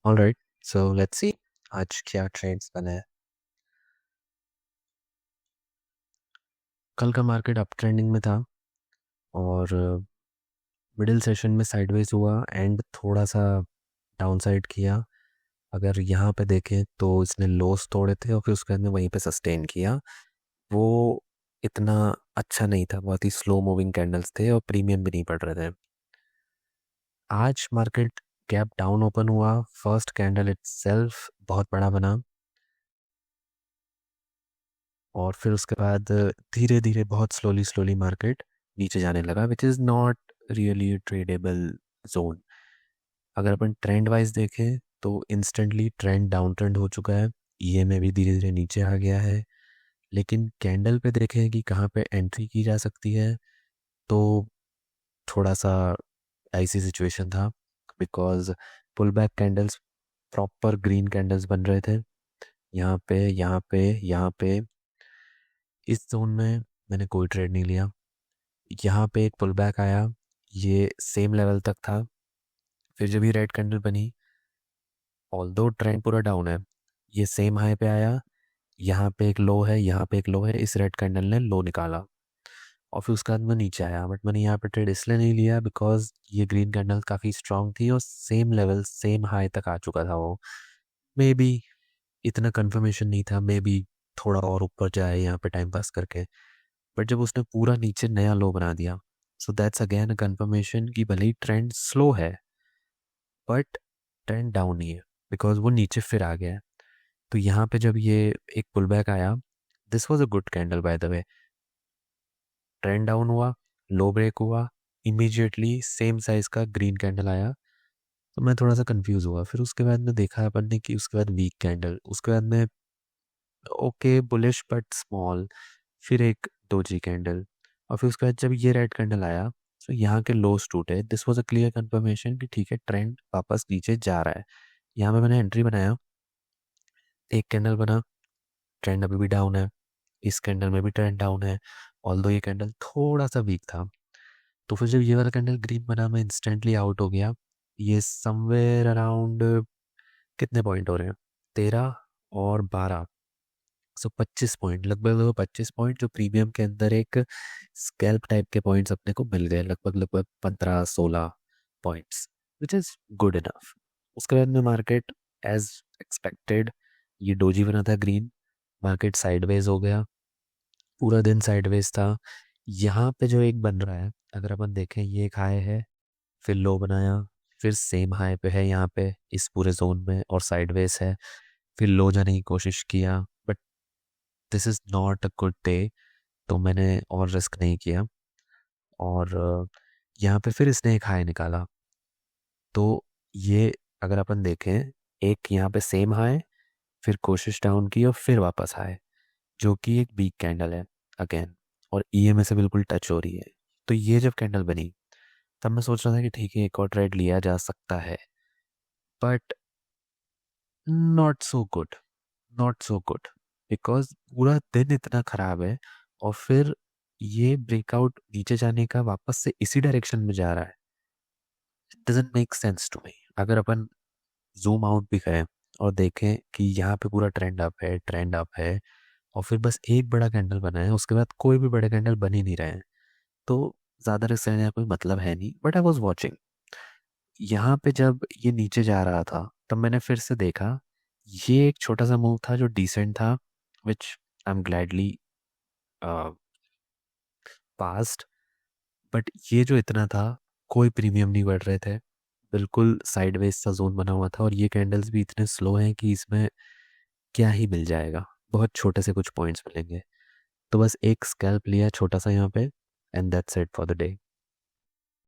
Alright, so let's see आज क्या trades बने हैं। कल का मार्केट अप ट्रेंडिंग में था और मिडिल सेशन में साइडवेज हुआ एंड थोड़ा सा डाउन साइड किया। अगर यहाँ पे देखें तो इसने लोस तोड़े थे और फिर उसके बाद में वहीं पे सस्टेन किया। वो इतना अच्छा नहीं था, बहुत ही स्लो मूविंग कैंडल्स थे और प्रीमियम भी नहीं पड़ रहे थे। आज मार्केट गैप डाउन ओपन हुआ। फर्स्ट कैंडल इटसेल्फ बहुत बड़ा बना और फिर उसके बाद धीरे धीरे बहुत स्लोली स्लोली मार्केट नीचे जाने लगा, which is not really tradable zone. अगर अपन ट्रेंड वाइज देखें तो इंस्टेंटली ट्रेंड डाउन ट्रेंड हो चुका है, ईएमए भी धीरे धीरे नीचे आ गया है। लेकिन कैंडल पे देखें कि कहाँ पे एंट्री की जा सकती है, तो थोड़ा सा ऐसी सिचुएशन था because pull back candles, proper green candles बन रहे थे यहाँ पे यहाँ पे यहाँ पे। इस जोन में मैंने कोई ट्रेड नहीं लिया। यहाँ पे एक पुल बैक आया, ये सेम लेवल तक था। फिर जब ये रेड कैंडल बनी, ऑल्दो ट्रेंड पूरा डाउन है, ये सेम हाई पे आया। यहाँ पे एक लो है, यहाँ पे एक लो है, इस रेड कैंडल ने लो निकाला और फिर उसके बाद मैं नीचे आया। बट मैंने यहाँ पे ट्रेड इसलिए नहीं लिया बिकॉज ये ग्रीन कैंडल काफ़ी स्ट्रांग थी और सेम लेवल सेम हाई तक आ चुका था वो। मे बी इतना कंफर्मेशन नहीं था, मे बी थोड़ा और ऊपर जाए यहाँ पे टाइम पास करके। बट जब उसने पूरा नीचे नया लो बना दिया, so that's again a confirmation कि भले ही ट्रेंड स्लो है बट ट्रेंड डाउन नहीं है, बिकॉज वो नीचे फिर आ गया है। तो यहाँ पे जब ये एक पुल बैक आया, this was a good candle by the way. Trend down हुआ, लो ब्रेक हुआ, इमीजिएटली सेम साइज का ग्रीन कैंडल आया। तो मैं थोड़ा सा कंफ्यूज हुआ। फिर उसके बाद में देखा अपन ने कि उसके बाद वीक कैंडल, उसके बाद में ओके बुलिश बट स्मॉल, फिर एक डोजी कैंडल और फिर उसके बाद जब ये रेड कैंडल आया तो यहाँ के लोस टूटे। This was a clear confirmation कि ठीक है, ट्रेंड वापस नीचे जा रहा है। यहाँ पे मैंने एंट्री बनाया, एक कैंडल बना, ट्रेंड अभी भी डाउन है, इस कैंडल में भी ट्रेंड डाउन है, ऑल्दो ये कैंडल थोड़ा सा वीक था। तो फिर जब ये वाला कैंडल ग्रीन बना, मैं इंस्टेंटली आउट हो गया। ये समवेयर अराउंड कितने पॉइंट हो रहे हैं, 13 और 12, सो 25 पॉइंट, लगभग लगभग 25 पॉइंट, जो प्रीमियम के अंदर एक स्कैल्प टाइप के पॉइंट्स अपने को मिल गए, लगभग लगभग 15-16 points, which is good enough. उसके बाद में मार्केट एज एक्सपेक्टेड, ये डोजी बना था ग्रीन, मार्केट साइडवेज हो गया, पूरा दिन साइडवेज था। यहाँ पे जो एक बन रहा है, अगर अपन देखें, ये एक हाई है, फिर लो बनाया, फिर सेम हाई पे है यहाँ पे इस पूरे जोन में और साइडवेज है, फिर लो जाने की कोशिश किया but this is not a good day. तो मैंने और रिस्क नहीं किया और यहाँ पे फिर इसने एक हाई निकाला। तो ये अगर अपन देखें, एक यहाँ पे सेम हाई, फिर कोशिश डाउन की और फिर वापस आए, जो कि एक वीक कैंडल है अगेन, और ईएमए से बिल्कुल टच हो रही है। तो ये जब कैंडल बनी, तब मैं सोच रहा था कि ठीक है, एक और ट्रेड लिया जा सकता है, but not so good, not so good, because पूरा दिन इतना खराब है और फिर ये ब्रेकआउट नीचे जाने का वापस से इसी डायरेक्शन में जा रहा है। It doesn't make sense to me. अगर अपन जूम आउट भी करें और देखें कि यहाँ पे पूरा ट्रेंड अप है, ट्रेंड अप है, और फिर बस एक बड़ा कैंडल बना है, उसके बाद कोई भी बड़े कैंडल बन ही नहीं रहे हैं, तो ज़्यादा रिस्क लेने का कोई मतलब है नहीं। बट आई वॉज वॉचिंग, यहाँ पे जब ये नीचे जा रहा था तब मैंने फिर से देखा, ये एक छोटा सा मूव था जो डिसेंट था, which I am gladly passed. But ये जो इतना था, कोई प्रीमियम नहीं बढ़ रहे थे, बिल्कुल साइडवेज सा जोन बना हुआ था और ये कैंडल्स भी इतने स्लो हैं कि इसमें क्या ही मिल जाएगा, बहुत छोटे से कुछ पॉइंट्स मिलेंगे। तो बस एक स्कैल्प लिया छोटा सा यहाँ पे, and that's it for the day.